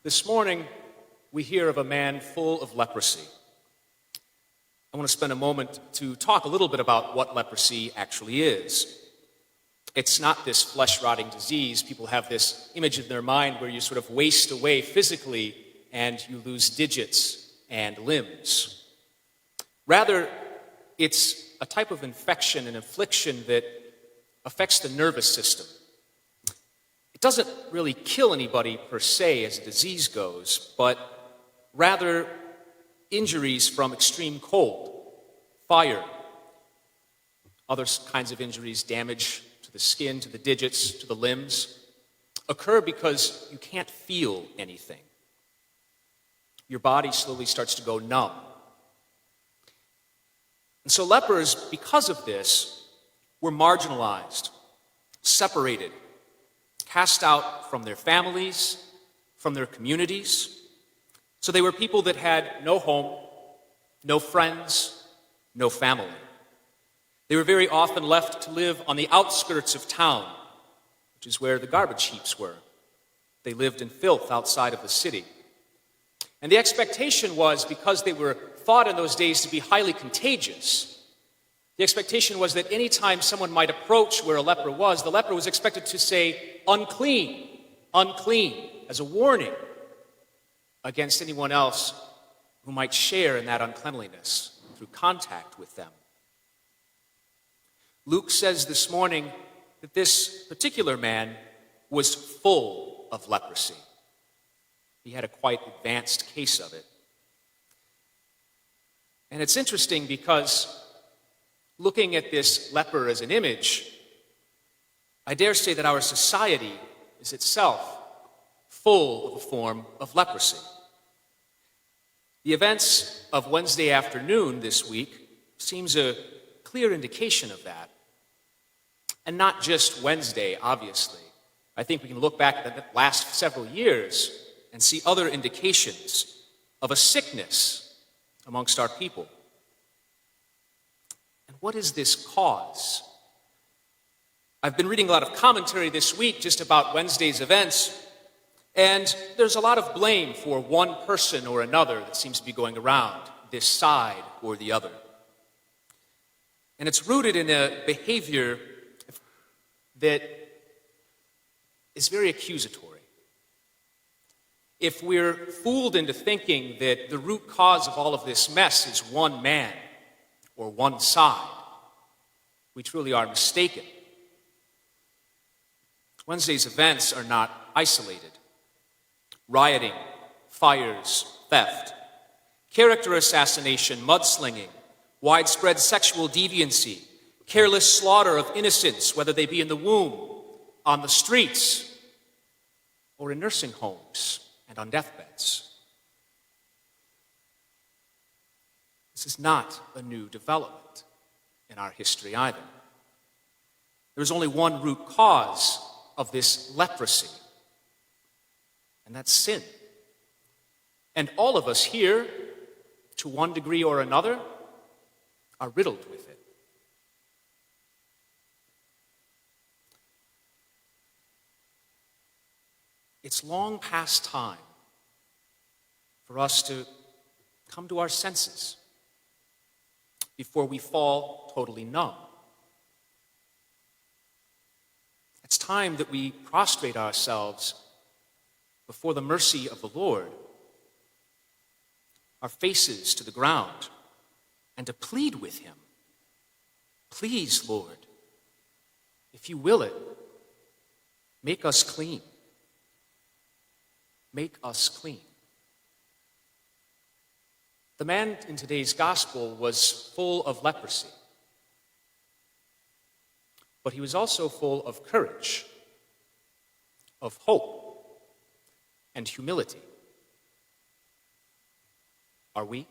This morning, we hear of a man full of leprosy. I want to spend a moment to talk a little bit about what leprosy actually is. It's not this flesh-rotting disease. People have this image in their mind where you sort of waste away physically and you lose digits and limbs. Rather, it's a type of infection and affliction that affects the nervous system. It doesn't really kill anybody per se as a disease goes, but rather injuries from extreme cold, fire, other kinds of injuries, damage to the skin, to the digits, to the limbs, occur because you can't feel anything. Your body slowly starts to go numb. And so lepers, because of this, were marginalized, separated, cast out from their families, from their communities. So they were people that had no home, no friends, no family. They were very often left to live on the outskirts of town, which is where the garbage heaps were. They lived in filth outside of the city. And the expectation was, because they were thought in those days to be highly contagious, the expectation was that any time someone might approach where a leper was, the leper was expected to say, "Unclean, unclean," as a warning against anyone else who might share in that uncleanliness through contact with them. Luke says this morning that this particular man was full of leprosy. He had a quite advanced case of it. And it's interesting because looking at this leper as an image, I dare say that our society is itself full of a form of leprosy. The events of Wednesday afternoon this week seems a clear indication of that. And not just Wednesday, obviously. I think we can look back at the last several years and see other indications of a sickness amongst our people. And what is this cause? I've been reading a lot of commentary this week just about Wednesday's events, and there's a lot of blame for one person or another that seems to be going around, this side or the other. And it's rooted in a behavior that is very accusatory. If we're fooled into thinking that the root cause of all of this mess is one man or one side, we truly are mistaken. Wednesday's events are not isolated. Rioting, fires, theft, character assassination, mudslinging, widespread sexual deviancy, careless slaughter of innocents, whether they be in the womb, on the streets, or in nursing homes and on deathbeds. This is not a new development in our history either. There is only one root cause of this leprosy, and that's sin. And all of us here, to one degree or another, are riddled with it. It's long past time for us to come to our senses before we fall totally numb. It's time that we prostrate ourselves before the mercy of the Lord, our faces to the ground, and to plead with him. Please, Lord, if you will it, make us clean. Make us clean. The man in today's gospel was full of leprosy, but he was also full of courage, of hope, and humility. Are we?